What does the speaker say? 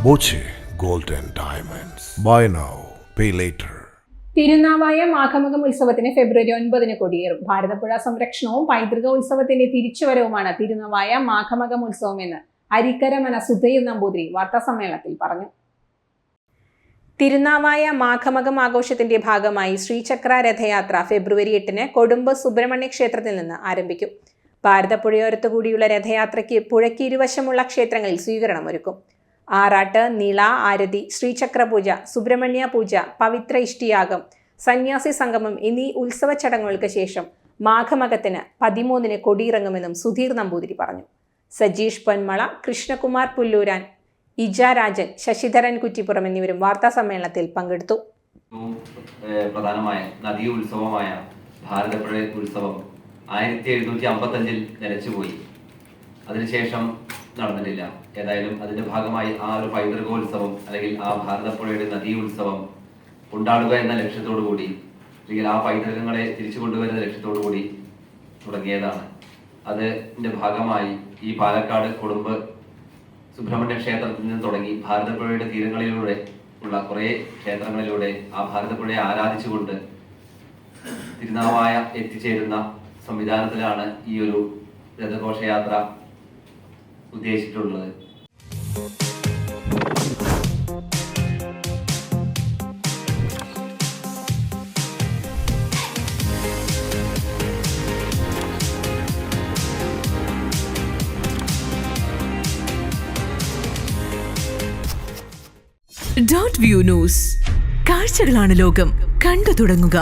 Boche gold and diamonds. Buy now pay later. Thirunavaya Maghamakam ഉത്സവത്തിന് ഫെബ്രുവരി 9 കൊടിയേറും. ഭാരതപ്പുഴ സംരക്ഷണവും പൈതൃക ഉത്സവത്തിന്റെ തിരിച്ചുവരവുമാണ് തിരുനാവായ മാഘമകം ഉത്സവം എന്ന് അരിക്കര മന സുധൈർ നമ്പൂതിരി വാർത്താസമ്മേളനത്തിൽ പറഞ്ഞു. തിരുനാവായ മാഘമകം ആഘോഷത്തിന്റെ ഭാഗമായി ശ്രീചക്ര രഥയാത്ര ഫെബ്രുവരി 8 കൊടുമ്പ് സുബ്രഹ്മണ്യ ക്ഷേത്രത്തിൽ നിന്ന് ആരംഭിക്കും. ഭാരതപ്പുഴയോരത്തുകൂടിയുള്ള രഥയാത്രയ്ക്ക് പുഴയ്ക്ക് ഇരുവശമുള്ള ക്ഷേത്രങ്ങളിൽ സ്വീകരണമൊരുക്കും. ആറാട്ട്, നിള, ആരതി, ശ്രീചക്രപൂജ, സുബ്രഹ്മണ്യ പൂജ, പവിത്ര ഇഷ്ടിയാഗം, സന്യാസി സംഗമം എന്നീ ഉത്സവ ചടങ്ങുകൾക്ക് ശേഷം മാഘമകത്തിന് 13 കൊടിയിറങ്ങുമെന്നും സുധീർ നമ്പൂതിരി പറഞ്ഞു. സജീഷ് പൊന്മള, കൃഷ്ണകുമാർ പുല്ലൂരാൻ, ഇജ രാജൻ, ശശിധരൻ കുറ്റിപ്പുറം എന്നിവരും വാർത്താ സമ്മേളനത്തിൽ പങ്കെടുത്തു. പ്രധാനമായ നദീ ഉത്സവമായ ഭാരതപ്പുഴ ഉത്സവം 1755 നിലച്ചുപോയി. അതിനുശേഷം നടന്നിട്ടില്ല. ഏതായാലും അതിന്റെ ഭാഗമായി ആ ഒരു പൈതൃകോത്സവം അല്ലെങ്കിൽ ആ ഭാരതപ്പുഴയുടെ നദീ ഉത്സവം കൊണ്ടാടുക എന്ന ലക്ഷ്യത്തോടു കൂടി അല്ലെങ്കിൽ ആ പൈതൃകങ്ങളെ തിരിച്ചു കൊണ്ടുവരുന്ന ലക്ഷ്യത്തോടു കൂടി തുടങ്ങിയതാണ്. അതിന്റെ ഭാഗമായി ഈ പാലക്കാട് കൊടുമ്പ് സുബ്രഹ്മണ്യ ക്ഷേത്രത്തിൽ നിന്ന് തുടങ്ങി ഭാരതപ്പുഴയുടെ തീരങ്ങളിലൂടെ ഉള്ള കുറേ ക്ഷേത്രങ്ങളിലൂടെ ആ ഭാരതപ്പുഴയെ ആരാധിച്ചുകൊണ്ട് തിരുനാവായ എത്തിച്ചേരുന്ന സംവിധാനത്തിലാണ് ഈ ഒരു രഥഘോഷയാത്ര ഉദ്ദേശിച്ചിട്ടുള്ളത്. Dot view news. കാഴ്ചകളാണ് ലോകം. കണ്ടു തുടങ്ങുക.